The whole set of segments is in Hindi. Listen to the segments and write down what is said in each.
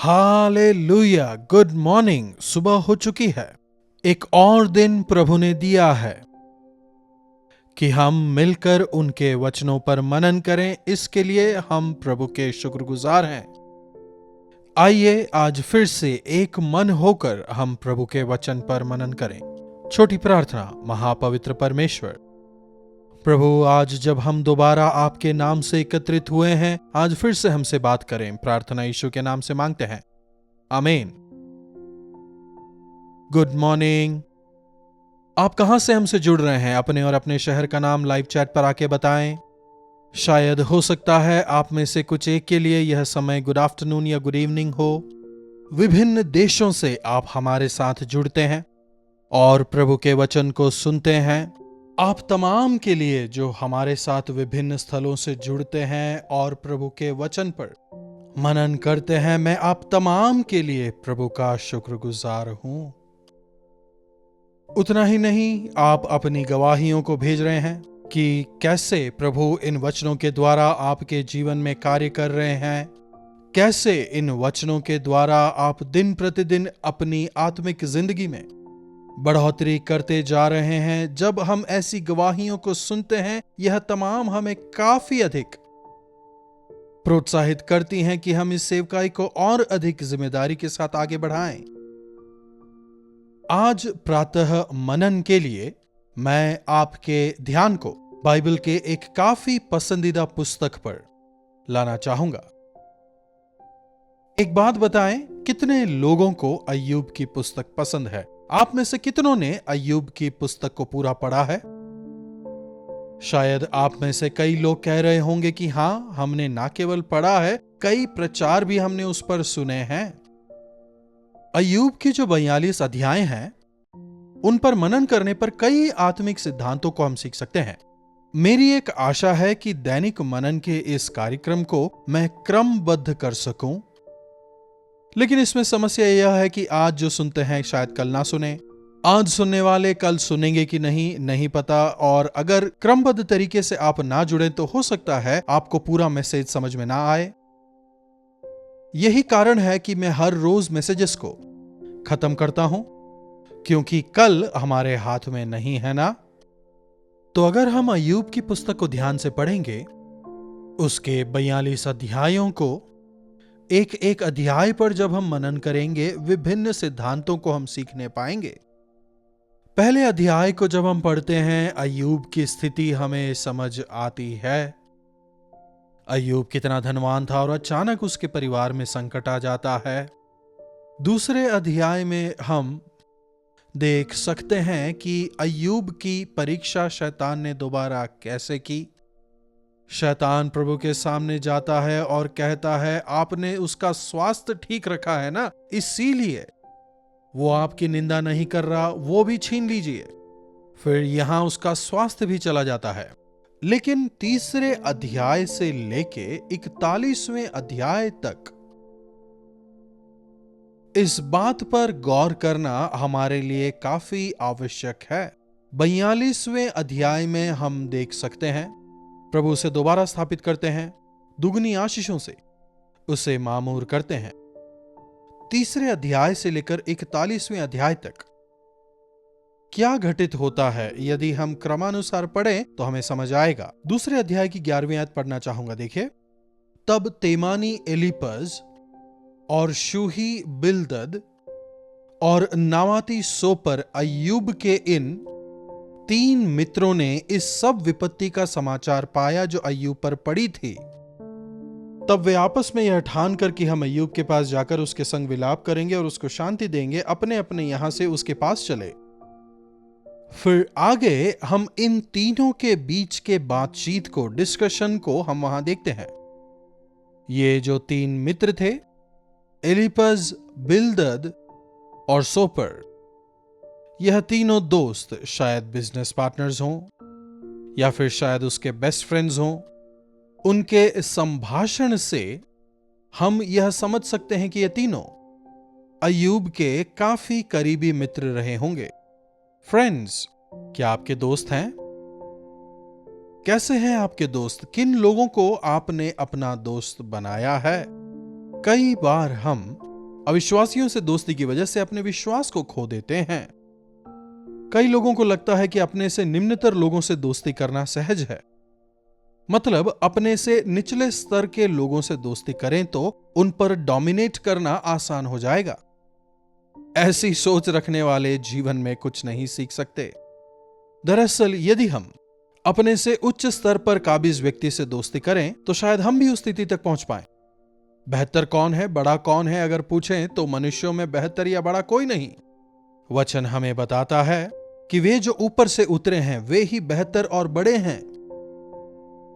हालेलुया। Good morning. सुबह हो चुकी है। एक और दिन प्रभु ने दिया है कि हम मिलकर उनके वचनों पर मनन करें। इसके लिए हम प्रभु के शुक्रगुजार हैं। आइए आज फिर से एक मन होकर हम प्रभु के वचन पर मनन करें। छोटी प्रार्थना। महापवित्र परमेश्वर प्रभु, आज जब हम दोबारा आपके नाम से एकत्रित हुए हैं, आज फिर से हमसे बात करें। प्रार्थना यीशु के नाम से मांगते हैं, आमीन। Good morning. आप कहां से हमसे जुड़ रहे हैं? अपने और अपने शहर का नाम लाइव चैट पर आके बताएं। शायद हो सकता है आप में से कुछ एक के लिए यह समय गुड आफ्टरनून या गुड इवनिंग हो। विभिन्न देशों से आप हमारे साथ जुड़ते हैं और प्रभु के वचन को सुनते हैं। आप तमाम के लिए जो हमारे साथ विभिन्न स्थलों से जुड़ते हैं और प्रभु के वचन पर मनन करते हैं, मैं आप तमाम के लिए प्रभु का शुक्रगुजार हूं। उतना ही नहीं, आप अपनी गवाहियों को भेज रहे हैं कि कैसे प्रभु इन वचनों के द्वारा आपके जीवन में कार्य कर रहे हैं, कैसे इन वचनों के द्वारा आप दिन प्रतिदिन अपनी आत्मिक जिंदगी में बढ़ोतरी करते जा रहे हैं। जब हम ऐसी गवाहियों को सुनते हैं, यह तमाम हमें काफी अधिक प्रोत्साहित करती हैं कि हम इस सेवकाई को और अधिक जिम्मेदारी के साथ आगे बढ़ाएं। आज प्रातः मनन के लिए मैं आपके ध्यान को बाइबल के एक काफी पसंदीदा पुस्तक पर लाना चाहूंगा। एक बात बताएं, कितने लोगों को अय्यूब की पुस्तक पसंद है? आप में से कितनों ने अय्यूब की पुस्तक को पूरा पढ़ा है? शायद आप में से कई लोग कह रहे होंगे कि हां, हमने ना केवल पढ़ा है, कई प्रचार भी हमने उस पर सुने हैं। अय्यूब के जो 42 अध्याय हैं, उन पर मनन करने पर कई आत्मिक सिद्धांतों को हम सीख सकते हैं। मेरी एक आशा है कि दैनिक मनन के इस कार्यक्रम को मैं क्रमबद्ध कर सकूं। लेकिन इसमें समस्या यह है कि आज जो सुनते हैं शायद कल ना सुने, आज सुनने वाले कल सुनेंगे कि नहीं पता। और अगर क्रमबद्ध तरीके से आप ना जुड़े तो हो सकता है आपको पूरा मैसेज समझ में ना आए। यही कारण है कि मैं हर रोज मैसेजेस को खत्म करता हूं, क्योंकि कल हमारे हाथ में नहीं है ना। तो अगर हम अय्यूब की पुस्तक को ध्यान से पढ़ेंगे, उसके 42 अध्यायों को एक एक अध्याय पर जब हम मनन करेंगे, विभिन्न सिद्धांतों को हम सीखने पाएंगे। पहले अध्याय को जब हम पढ़ते हैं, अय्यूब की स्थिति हमें समझ आती है। अय्यूब कितना धनवान था और अचानक उसके परिवार में संकट आ जाता है। दूसरे अध्याय में हम देख सकते हैं कि अय्यूब की परीक्षा शैतान ने दोबारा कैसे की। शैतान प्रभु के सामने जाता है और कहता है, आपने उसका स्वास्थ्य ठीक रखा है ना, इसीलिए वो आपकी निंदा नहीं कर रहा, वो भी छीन लीजिए। फिर यहां उसका स्वास्थ्य भी चला जाता है। लेकिन तीसरे अध्याय से लेके 41वें अध्याय तक इस बात पर गौर करना हमारे लिए काफी आवश्यक है। 42वें अध्याय में हम देख सकते हैं प्रभु उसे दोबारा स्थापित करते हैं, दुगनी आशीषों से उसे मामूर करते हैं। तीसरे अध्याय से लेकर 41वें अध्याय तक क्या घटित होता है, यदि हम क्रमानुसार पढ़ें तो हमें समझ आएगा। दूसरे अध्याय की 11वीं आयत पढ़ना चाहूंगा। देखिए, तब तेमानी एलीपज और शूही बिल्दद और नामाती सोपर अय्यूब के इन 3 मित्रों ने इस सब विपत्ति का समाचार पाया जो अय्यूब पर पड़ी थी। तब वे आपस में यह ठान कर कि हम अय्यूब के पास जाकर उसके संग विलाप करेंगे और उसको शांति देंगे, अपने अपने यहां से उसके पास चले। फिर आगे हम इन तीनों के बीच के बातचीत को, डिस्कशन को हम वहां देखते हैं। ये जो 3 मित्र थे, एलीपज, बिल्दद और सोपर, यह तीनों दोस्त शायद बिजनेस पार्टनर्स हों या फिर शायद उसके बेस्ट फ्रेंड्स हों। उनके संभाषण से हम यह समझ सकते हैं कि ये तीनों अय्यूब के काफी करीबी मित्र रहे होंगे। फ्रेंड्स, क्या आपके दोस्त हैं? कैसे हैं आपके दोस्त? किन लोगों को आपने अपना दोस्त बनाया है? कई बार हम अविश्वासियों से दोस्ती की वजह से अपने विश्वास को खो देते हैं। कई लोगों को लगता है कि अपने से निम्नतर लोगों से दोस्ती करना सहज है, मतलब अपने से निचले स्तर के लोगों से दोस्ती करें तो उन पर डोमिनेट करना आसान हो जाएगा। ऐसी सोच रखने वाले जीवन में कुछ नहीं सीख सकते। दरअसल यदि हम अपने से उच्च स्तर पर काबिज व्यक्ति से दोस्ती करें तो शायद हम भी उस स्थिति तक पहुंच पाएं। बेहतर कौन है, बड़ा कौन है, अगर पूछें तो मनुष्यों में बेहतर या बड़ा कोई नहीं। वचन हमें बताता है कि वे जो ऊपर से उतरे हैं वे ही बेहतर और बड़े हैं।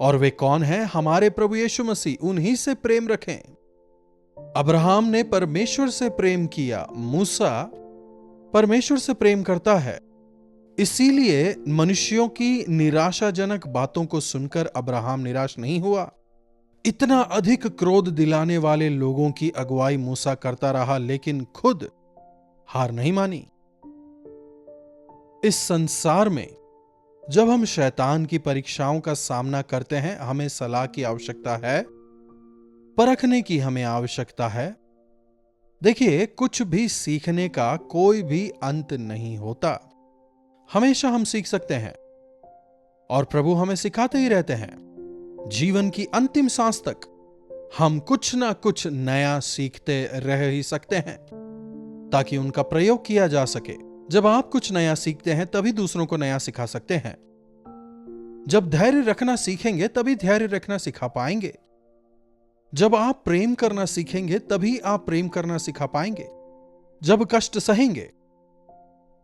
और वे कौन हैं? हमारे प्रभु यीशु मसीह। उन्हीं से प्रेम रखें। अब्राहम ने परमेश्वर से प्रेम किया, मूसा परमेश्वर से प्रेम करता है। इसीलिए मनुष्यों की निराशाजनक बातों को सुनकर अब्राहम निराश नहीं हुआ। इतना अधिक क्रोध दिलाने वाले लोगों की अगुवाई मूसा करता रहा, लेकिन खुद हार नहीं मानी। इस संसार में जब हम शैतान की परीक्षाओं का सामना करते हैं, हमें सलाह की आवश्यकता है, परखने की हमें आवश्यकता है। देखिए, कुछ भी सीखने का कोई भी अंत नहीं होता। हमेशा हम सीख सकते हैं और प्रभु हमें सिखाते ही रहते हैं। जीवन की अंतिम सांस तक हम कुछ ना कुछ नया सीखते रह ही सकते हैं ताकि उनका प्रयोग किया जा सके। जब आप कुछ नया सीखते हैं तभी दूसरों को नया सिखा सकते हैं। जब धैर्य रखना सीखेंगे तभी धैर्य रखना सिखा पाएंगे। जब आप प्रेम करना सीखेंगे तभी आप प्रेम करना सिखा पाएंगे। जब कष्ट सहेंगे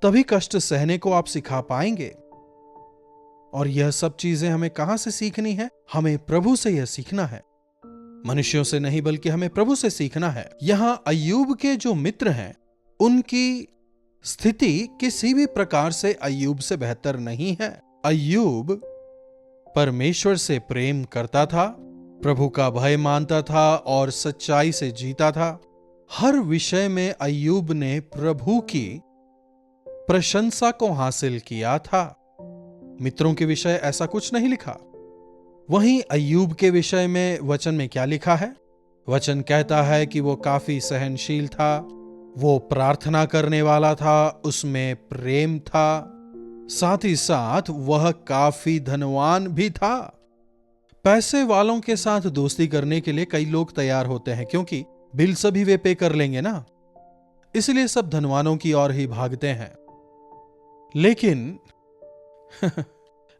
तभी कष्ट सहने को आप सिखा पाएंगे। और यह सब चीजें हमें कहां से सीखनी है? हमें प्रभु से यह सीखना है, मनुष्यों से नहीं, बल्कि हमें प्रभु से सीखना है। यहां अय्यूब के जो मित्र हैं उनकी स्थिति किसी भी प्रकार से अय्यूब से बेहतर नहीं है। अय्यूब परमेश्वर से प्रेम करता था, प्रभु का भय मानता था और सच्चाई से जीता था। हर विषय में अय्यूब ने प्रभु की प्रशंसा को हासिल किया था। मित्रों के विषय ऐसा कुछ नहीं लिखा। वहीं अय्यूब के विषय में वचन में क्या लिखा है? वचन कहता है कि वो काफी सहनशील था, वो प्रार्थना करने वाला था, उसमें प्रेम था, साथ ही साथ वह काफी धनवान भी था। पैसे वालों के साथ दोस्ती करने के लिए कई लोग तैयार होते हैं, क्योंकि बिल सभी वे पे कर लेंगे ना, इसलिए सब धनवानों की ओर ही भागते हैं। लेकिन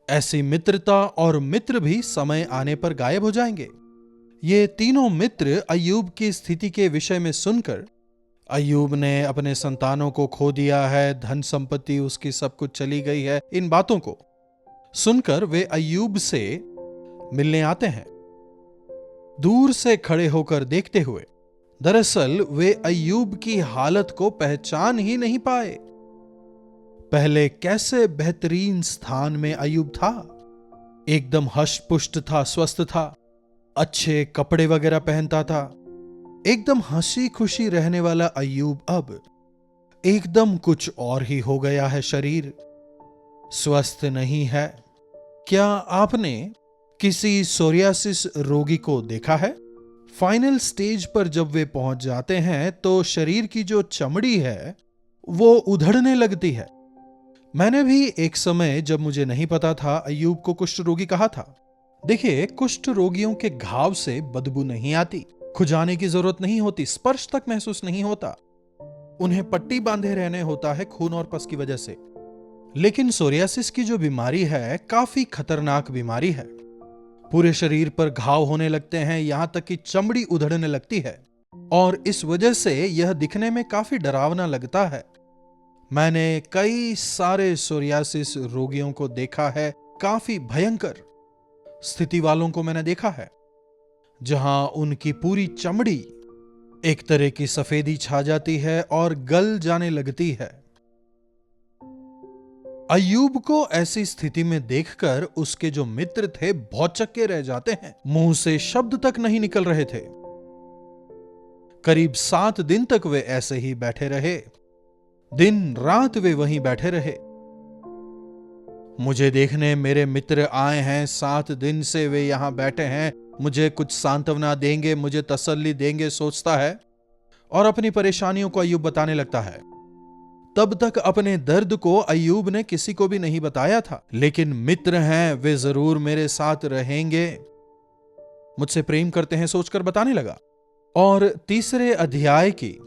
ऐसी मित्रता और मित्र भी समय आने पर गायब हो जाएंगे। ये तीनों मित्र अय्यूब की स्थिति के विषय में सुनकर, अय्यूब ने अपने संतानों को खो दिया है, धन संपत्ति उसकी सब कुछ चली गई है, इन बातों को सुनकर वे अय्यूब से मिलने आते हैं, दूर से खड़े होकर देखते हुए। दरअसल वे अय्यूब की हालत को पहचान ही नहीं पाए। पहले कैसे बेहतरीन स्थान में अय्यूब था, एकदम हष्ट-पुष्ट था, स्वस्थ था, अच्छे कपड़े वगैरह पहनता था, एकदम हंसी खुशी रहने वाला अय्यूब अब एकदम कुछ और ही हो गया है। शरीर स्वस्थ नहीं है। क्या आपने किसी सोरियासिस रोगी को देखा है? फाइनल स्टेज पर जब वे पहुंच जाते हैं तो शरीर की जो चमड़ी है वो उधड़ने लगती है। मैंने भी एक समय, जब मुझे नहीं पता था, अय्यूब को कुष्ठ रोगी कहा था। देखिए, कुष्ठ रोगियों के घाव से बदबू नहीं आती, खुजाने की जरूरत नहीं होती, स्पर्श तक महसूस नहीं होता, उन्हें पट्टी बांधे रहने होता है खून और पस की वजह से। लेकिन सोरियासिस की जो बीमारी है काफी खतरनाक बीमारी है। पूरे शरीर पर घाव होने लगते हैं, यहां तक कि चमड़ी उधड़ने लगती है, और इस वजह से यह दिखने में काफी डरावना लगता है। मैंने कई सारे सोरियासिस रोगियों को देखा है, काफी भयंकर स्थिति वालों को मैंने देखा है, जहां उनकी पूरी चमड़ी एक तरह की सफेदी छा जाती है और गल जाने लगती है। अय्यूब को ऐसी स्थिति में देखकर उसके जो मित्र थे भौचक्के रह जाते हैं, मुंह से शब्द तक नहीं निकल रहे थे। करीब 7 दिन तक वे ऐसे ही बैठे रहे, दिन रात वे वहीं बैठे रहे। मुझे देखने मेरे मित्र आए हैं, 7 दिन से वे यहां बैठे हैं, मुझे कुछ सांत्वना देंगे, मुझे तसल्ली देंगे सोचता है, और अपनी परेशानियों को अय्यूब बताने लगता है। तब तक अपने दर्द को अय्यूब ने किसी को भी नहीं बताया था, लेकिन मित्र हैं, वे जरूर मेरे साथ रहेंगे, मुझसे प्रेम करते हैं सोचकर बताने लगा। और तीसरे अध्याय की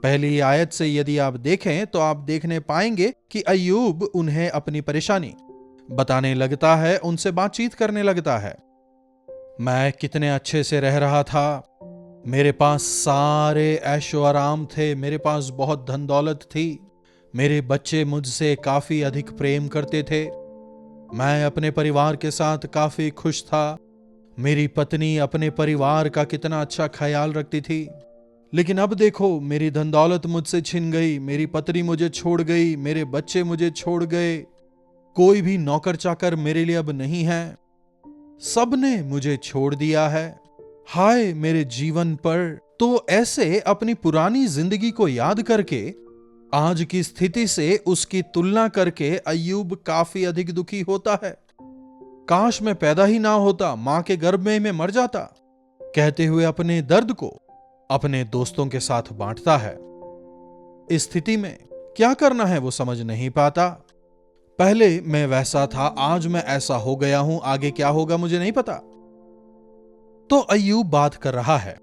पहली आयत से यदि आप देखें तो आप देखने पाएंगे कि अय्यूब उन्हें अपनी परेशानी बताने लगता है, उनसे बातचीत करने लगता है। मैं कितने अच्छे से रह रहा था, मेरे पास सारे ऐशो आराम थे, मेरे पास बहुत धन दौलत थी, मेरे बच्चे मुझसे काफी अधिक प्रेम करते थे, मैं अपने परिवार के साथ काफी खुश था, मेरी पत्नी अपने परिवार का कितना अच्छा ख्याल रखती थी। लेकिन अब देखो, मेरी धन दौलत मुझसे छिन गई, मेरी पत्नी मुझे छोड़ गई, मेरे बच्चे मुझे छोड़ गए, कोई भी नौकर चाकर मेरे लिए अब नहीं है, सबने मुझे छोड़ दिया है, हाय मेरे जीवन पर। तो ऐसे अपनी पुरानी जिंदगी को याद करके आज की स्थिति से उसकी तुलना करके अय्यूब काफी अधिक दुखी होता है। काश मैं पैदा ही ना होता, मां के गर्भ में मैं मर जाता, कहते हुए अपने दर्द को अपने दोस्तों के साथ बांटता है। इस स्थिति में क्या करना है वो समझ नहीं पाता। पहले मैं वैसा था, आज मैं ऐसा हो गया हूं, आगे क्या होगा मुझे नहीं पता। तो अय्यूब बात कर रहा है।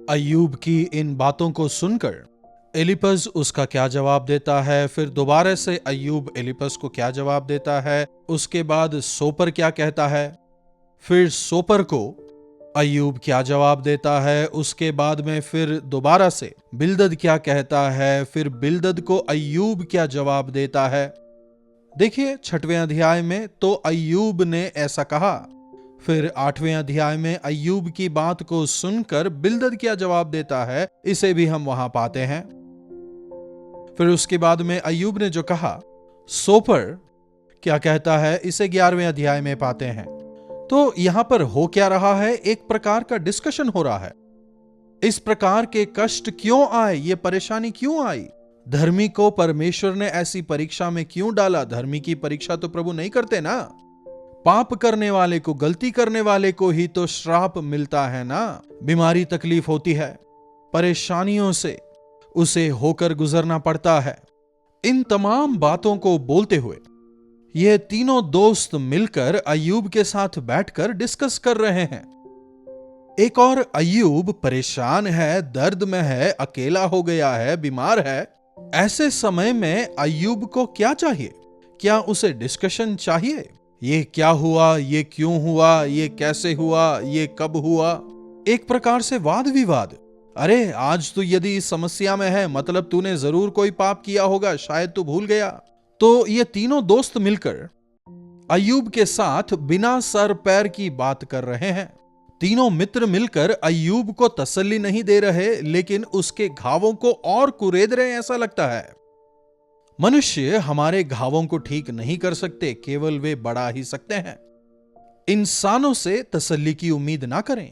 अय्यूब की इन बातों को सुनकर एलिपज उसका क्या जवाब देता है, फिर दोबारा से अय्यूब एलिपज को क्या जवाब देता है, उसके बाद सोपर क्या कहता है, फिर सोपर को अय्यूब क्या जवाब देता है, उसके बाद में फिर दोबारा से बिल्दद क्या कहता है, फिर बिल्दद को अय्यूब क्या जवाब देता है। देखिए 6वें अध्याय में तो अय्यूब ने ऐसा कहा, फिर 8वें अध्याय में अय्यूब की बात को सुनकर बिल्दद क्या जवाब देता है, इसे भी हम वहां पाते हैं। फिर उसके बाद में अय्यूब ने जो कहा, सोपर क्या कहता है, इसे 11वें अध्याय में पाते हैं। तो यहां पर हो क्या रहा है, एक प्रकार का डिस्कशन हो रहा है। इस प्रकार के कष्ट क्यों आए, ये परेशानी क्यों आई, धर्मी को परमेश्वर ने ऐसी परीक्षा में क्यों डाला। धर्मी की परीक्षा तो प्रभु नहीं करते ना, पाप करने वाले को, गलती करने वाले को ही तो श्राप मिलता है ना। बीमारी तकलीफ होती है, परेशानियों से उसे होकर गुजरना पड़ता है। इन तमाम बातों को बोलते हुए ये तीनों दोस्त मिलकर अय्यूब के साथ बैठकर डिस्कस कर रहे हैं। एक और अय्यूब परेशान है, दर्द में है, अकेला हो गया है, बीमार है। ऐसे समय में अय्यूब को क्या चाहिए, क्या उसे डिस्कशन चाहिए, ये क्या हुआ, ये क्यों हुआ, ये कैसे हुआ, ये कब हुआ, एक प्रकार से वाद विवाद। अरे आज तू यदि इस समस्या में है, मतलब तूने जरूर कोई पाप किया होगा, शायद तू भूल गया। तो ये तीनों दोस्त मिलकर अय्यूब के साथ बिना सर पैर की बात कर रहे हैं। तीनों मित्र मिलकर अय्यूब को तसल्ली नहीं दे रहे, लेकिन उसके घावों को और कुरेद रहे हैं, ऐसा लगता है। मनुष्य हमारे घावों को ठीक नहीं कर सकते, केवल वे बढ़ा ही सकते हैं। इंसानों से तसल्ली की उम्मीद ना करें।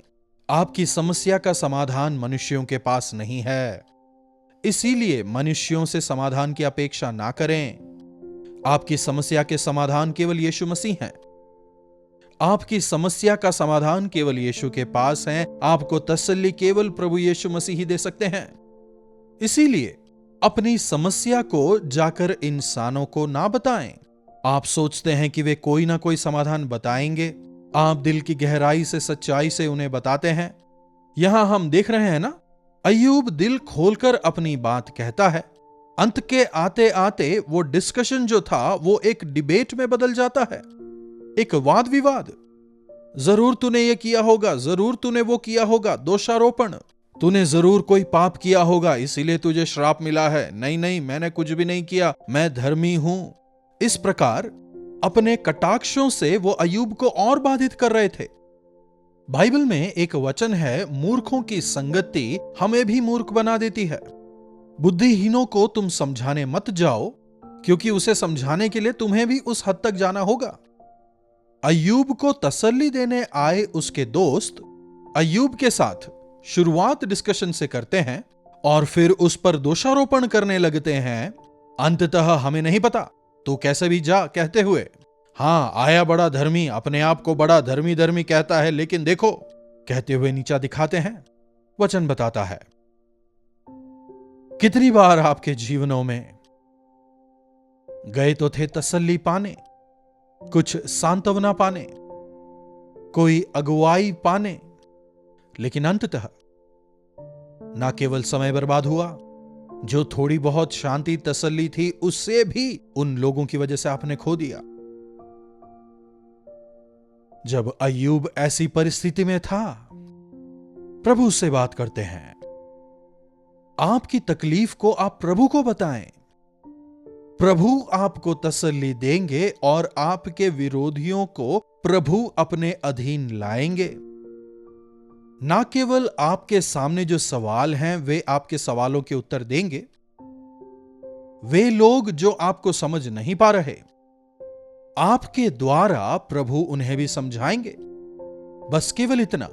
आपकी समस्या का समाधान मनुष्यों के पास नहीं है, इसीलिए मनुष्यों से समाधान की अपेक्षा ना करें। आपकी समस्या के समाधान केवल यीशु मसीह हैं। आपकी समस्या का समाधान केवल यीशु के पास है। आपको तसल्ली केवल प्रभु यीशु मसीह ही दे सकते हैं। इसीलिए अपनी समस्या को जाकर इंसानों को ना बताएं। आप सोचते हैं कि वे कोई ना कोई समाधान बताएंगे, आप दिल की गहराई से, सच्चाई से उन्हें बताते हैं। यहां हम देख रहे हैं ना, अय्यूब दिल खोलकर अपनी बात कहता है। अंत के आते आते वो डिस्कशन जो था वो एक डिबेट में बदल जाता है, एक वाद विवाद। जरूर तूने ये किया होगा, जरूर तूने वो किया होगा, दोषारोपण, तूने जरूर कोई पाप किया होगा इसीलिए तुझे श्राप मिला है। नहीं नहीं, मैंने कुछ भी नहीं किया, मैं धर्मी हूं। इस प्रकार अपने कटाक्षों से वो अय्यूब को और बाधित कर रहे थे। बाइबल में एक वचन है, मूर्खों की संगति हमें भी मूर्ख बना देती है। बुद्धिहीनों को तुम समझाने मत जाओ, क्योंकि उसे समझाने के लिए तुम्हें भी उस हद तक जाना होगा। अय्यूब को तसल्ली देने आए उसके दोस्त अय्यूब के साथ शुरुआत डिस्कशन से करते हैं और फिर उस पर दोषारोपण करने लगते हैं। अंततः हमें नहीं पता, तू कैसे भी जा, कहते हुए, हां आया बड़ा धर्मी, अपने आप को बड़ा धर्मी धर्मी कहता है, लेकिन देखो, कहते हुए नीचा दिखाते हैं। वचन बताता है, कितनी बार आपके जीवनों में गए तो थे तसल्ली पाने, कुछ सांत्वना पाने, कोई अगुवाई पाने, लेकिन अंततः ना केवल समय बर्बाद हुआ, जो थोड़ी बहुत शांति तसल्ली थी उससे भी उन लोगों की वजह से आपने खो दिया। जब अय्यूब ऐसी परिस्थिति में था, प्रभु से बात करते हैं। आपकी तकलीफ को आप प्रभु को बताएं। प्रभु आपको तसल्ली देंगे और आपके विरोधियों को प्रभु अपने अधीन लाएंगे। ना केवल आपके सामने जो सवाल हैं वे आपके सवालों के उत्तर देंगे, वे लोग जो आपको समझ नहीं पा रहे, आपके द्वारा प्रभु उन्हें भी समझाएंगे। बस केवल इतना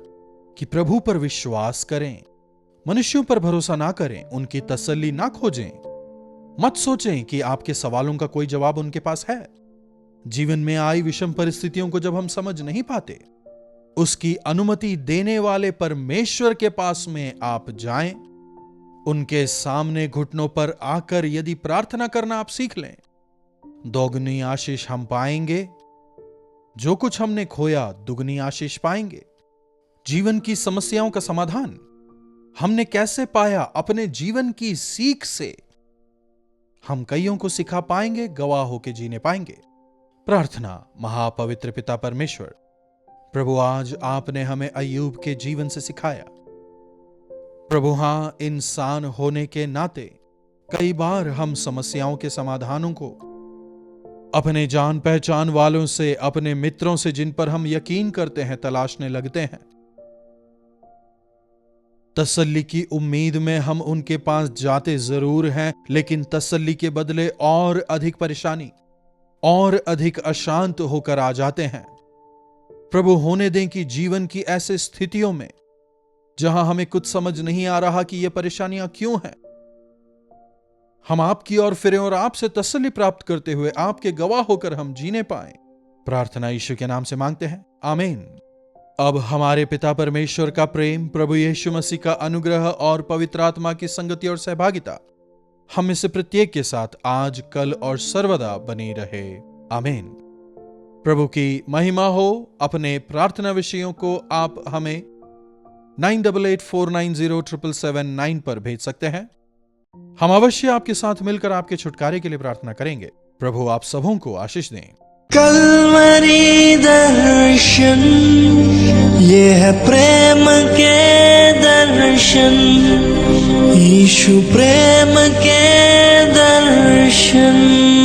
कि प्रभु पर विश्वास करें, मनुष्यों पर भरोसा ना करें, उनकी तसल्ली ना खोजें। मत सोचें कि आपके सवालों का कोई जवाब उनके पास है। जीवन में आई विषम परिस्थितियों को जब हम समझ नहीं पाते, उसकी अनुमति देने वाले परमेश्वर के पास में आप जाएं। उनके सामने घुटनों पर आकर यदि प्रार्थना करना आप सीख लें, दोगुनी आशीष हम पाएंगे। जो कुछ हमने खोया दुगनी आशीष पाएंगे। जीवन की समस्याओं का समाधान हमने कैसे पाया? अपने जीवन की सीख से हम कईयों को सिखा पाएंगे, गवाह होकर जीने पाएंगे। प्रार्थना। महापवित्र पिता परमेश्वर, प्रभु आज आपने हमें अय्यूब के जीवन से सिखाया। प्रभु हां, इंसान होने के नाते कई बार हम समस्याओं के समाधानों को अपने जान पहचान वालों से, अपने मित्रों से, जिन पर हम यकीन करते हैं, तलाशने लगते हैं। तसल्ली की उम्मीद में हम उनके पास जाते जरूर हैं, लेकिन तसल्ली के बदले और अधिक परेशानी और अधिक अशांत होकर आ जाते हैं। प्रभु होने दें कि जीवन की ऐसे स्थितियों में जहां हमें कुछ समझ नहीं आ रहा कि ये परेशानियां क्यों हैं, हम आपकी ओर फिरें और आपसे तसल्ली प्राप्त करते हुए आपके गवाह होकर हम जीने पाएं। प्रार्थना यीशु के नाम से मांगते हैं, आमीन। अब हमारे पिता परमेश्वर का प्रेम, प्रभु यीशु मसीह का अनुग्रह और पवित्र आत्मा की संगति और सहभागिता हम में से प्रत्येक के साथ आज, कल और सर्वदा बनी रहे, आमीन। प्रभु की महिमा हो। अपने प्रार्थना विषयों को आप हमें 9884907779 पर भेज सकते हैं। हम अवश्य आपके साथ मिलकर आपके छुटकारे के लिए प्रार्थना करेंगे। प्रभु आप सबों को आशीष दें। कल्वरी दर्शन, ये है प्रेम के दर्शन, यीशु प्रेम के दर्शन।